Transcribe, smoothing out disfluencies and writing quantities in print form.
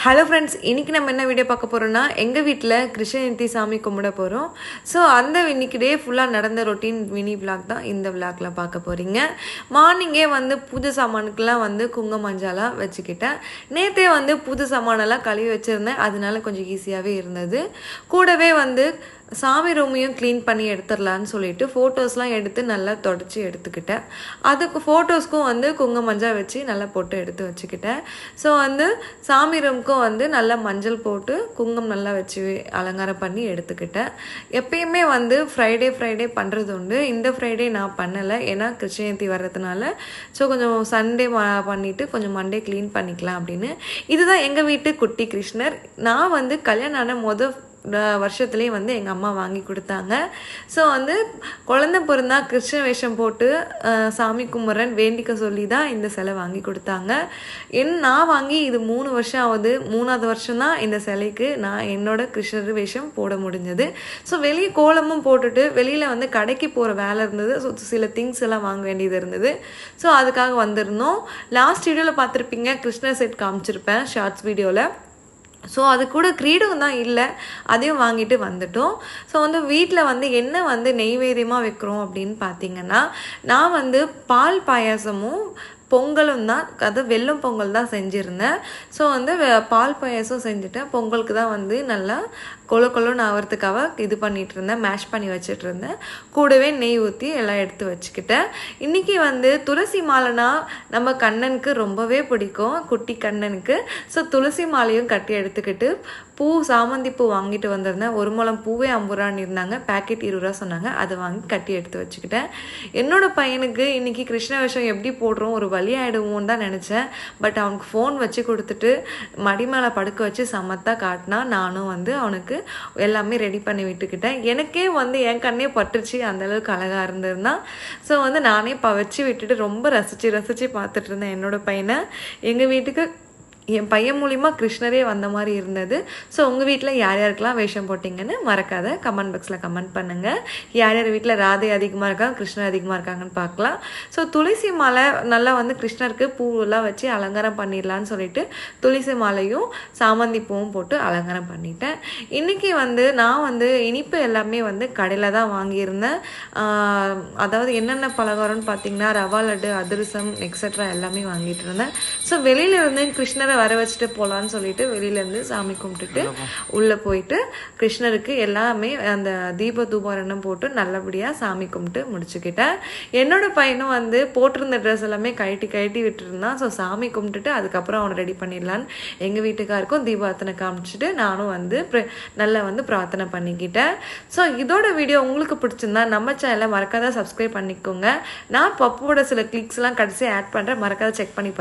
Hello friends, இன்றைக்கி நம்ம என்ன வீடியோ பார்க்க போகிறோம்னா எங்கள் வீட்டில் கிருஷ்ணஜெயந்தி சாமி கும்பிட போகிறோம். ஸோ அந்த இன்னைக்கு டே ஃபுல்லாக நடந்த ரொட்டீன் மினி விளாக் தான் இந்த விளாக்ல பார்க்க போகிறீங்க. மார்னிங்கே பூஜை சாமானுக்கெல்லாம் குங்கும மஞ்சாலாம் வச்சுக்கிட்டேன். நேற்றே பூஜை சாமானெல்லாம் கழுவி வச்சுருந்தேன், அதனால கொஞ்சம் ஈஸியாகவே இருந்தது. கூடவே சாமி ரூமையும் க்ளீன் பண்ணி எடுத்துடலான்னு சொல்லிட்டு ஃபோட்டோஸ்லாம் எடுத்து நல்லா தொடச்சி எடுத்துக்கிட்டேன். அதுக்கு ஃபோட்டோஸ்க்கும் குங்கும மஞ்சள் வச்சு நல்லா போட்டு எடுத்து வச்சுக்கிட்டேன். ஸோ சாமி ரூமுக்கும் நல்லா மஞ்சள் போட்டு குங்குமம் நல்லா வச்சு அலங்காரம் பண்ணி எடுத்துக்கிட்டேன். எப்பயுமே ஃப்ரைடே பண்ணுறது உண்டு. இந்த ஃப்ரைடே நான் பண்ணலை, ஏன்னா கிருஷ்ணஜெயந்தி வர்றதுனால. ஸோ கொஞ்சம் சண்டே பண்ணிவிட்டு கொஞ்சம் மண்டே க்ளீன் பண்ணிக்கலாம் அப்படின்னு. இதுதான் எங்கள் வீட்டு குட்டி கிருஷ்ணர். நான் கல்யாணம் ஆன வருஷத்துலேயே எங்கள் அம்மா வாங்கி கொடுத்தாங்க. ஸோ குழந்தை பிறந்தா கிருஷ்ண வேஷம் போட்டு சாமி கும்பிட்றேன் வேண்டிக்க சொல்லி தான் இந்த சிலை வாங்கி கொடுத்தாங்க. நான் வாங்கி இது 3 வருஷம் ஆகுது. 3ஆவது வருஷம் தான் இந்த சிலைக்கு நான் என்னோட கிருஷ்ணர் வேஷம் போட முடிஞ்சது. ஸோ வெளியே கோலமும் போட்டுட்டு வெளியில் கடைக்கு போகிற வேலை இருந்தது. ஸோ சில திங்ஸ் எல்லாம் வாங்க வேண்டியது இருந்தது. ஸோ அதுக்காக வந்திருந்தோம். லாஸ்ட் வீடியோவில் பார்த்துருப்பீங்க, கிருஷ்ணர் செட் காமிச்சிருப்பேன் ஷார்ட்ஸ் வீடியோவில். ஸோ அது கூட கிரீடம் தான் இல்லை, அதையும் வாங்கிட்டு வந்துட்டோம். ஸோ வீட்டில் என்ன நெய்வேத்தியமாக வைக்கிறோம் அப்படின்னு பார்த்தீங்கன்னா, நான் பால் பாயாசமும் பொங்கலும் தான், அது வெல்லம் பொங்கல் தான் செஞ்சுருந்தேன். ஸோ பால் பாயாசம் செஞ்சுட்டேன். பொங்கலுக்கு தான் நல்லா கொழுன்னு ஆகிறதுக்காக இது பண்ணிகிட்டு இருந்தேன், மேஷ் பண்ணி வச்சுட்டு இருந்தேன். கூடவே நெய் ஊற்றி எல்லாம் எடுத்து வச்சுக்கிட்டேன். இன்றைக்கி துளசி மாலைனா நம்ம கண்ணனுக்கு ரொம்பவே பிடிக்கும், குட்டி கண்ணனுக்கு. ஸோ துளசி மாலையும் கட்டி எடுத்துக்கிட்டு சாமந்தி பூ வாங்கிட்டு வந்திருந்தேன். 1 முழம் பூவே 50 ரூபான்னு இருந்தாங்க, பேக்கெட் 20 ரூபா சொன்னாங்க. அதை வாங்கி கட்டி எடுத்து வச்சுக்கிட்டேன். என்னோடய பையனுக்கு இன்றைக்கி கிருஷ்ண வேஷம் எப்படி போடுறோம், ஒரு வழி ஆகிடுவோன்னு தான் நினச்சேன். பட் அவனுக்கு ஃபோன் வச்சு கொடுத்துட்டு மடி மேலே படுக்க வச்சு சமத்தாக காட்டினா. நானும் அவனுக்கு எல்லாமே ரெடி பண்ணி விட்டுக்கிட்டேன். எனக்கே என் கண்ணே பட்டுருச்சு, அந்தளவுக்கு அழகாக இருந்ததுதான். ஸோ நானே வச்சு விட்டுட்டு ரொம்ப ரசித்து பார்த்துட்டு இருந்தேன் என்னோடய பையனை. எங்கள் வீட்டுக்கு என் பையன் மூலிமா கிருஷ்ணரே வந்த மாதிரி இருந்தது. ஸோ உங்கள் வீட்டில் யார் யாருக்கெல்லாம் வேஷம் போட்டிங்கன்னு மறக்காத கமெண்ட் பாக்ஸில் கமெண்ட் பண்ணுங்கள். யார் யார் வீட்டில் ராதை அதிகமாக இருக்காங்க, கிருஷ்ணர் அதிகமாக இருக்காங்கன்னு பார்க்கலாம். ஸோ துளசி மாலை நல்லா கிருஷ்ணருக்கு பூவெல்லாம் வச்சு அலங்காரம் பண்ணிடலான்னு சொல்லிட்டு துளசி மாலையும் சாமந்தி பூவும் போட்டு அலங்காரம் பண்ணிட்டேன். இன்றைக்கி நான் இனிப்பு எல்லாமே கடையில் தான் வாங்கியிருந்தேன். அதாவது என்னென்ன பலகாரம்னு பார்த்தீங்கன்னா, ரவா லட்டு, அதிரசம் எக்ஸட்ரா எல்லாமே வாங்கிட்டு இருந்தேன். ஸோ வெளியில் கிருஷ்ணரை வர வச்சுட்டு போகலான்னு சொல்லிட்டு வெளியிலேருந்து சாமி கும்பிட்டுட்டு உள்ளே போயிட்டு கிருஷ்ணருக்கு எல்லாமே அந்த தீப தூபாரணம் போட்டு நல்லபடியாக சாமி கும்பிட்டு முடிச்சுக்கிட்டேன். என்னோட பையனும் போட்டிருந்த ட்ரெஸ் எல்லாமே கழட்டி விட்டுருந்தான். ஸோ சாமி கும்பிட்டுட்டு அதுக்கப்புறம் அவனை ரெடி பண்ணிடலான்னு எங்கள் வீட்டுக்காருக்கும் தீபார்த்தனை காமிச்சிட்டு நானும் நல்லா பிரார்த்தனை பண்ணிக்கிட்டேன். ஸோ இதோட வீடியோ உங்களுக்கு பிடிச்சிருந்தா நம்ம சேனலை மறக்காத சப்ஸ்கிரைப் பண்ணிக்கோங்க. நான் பப்போட சில கிளிக்ஸ்லாம் கடைசி ஆட் பண்ணுறேன், மறக்காத செக் பண்ணி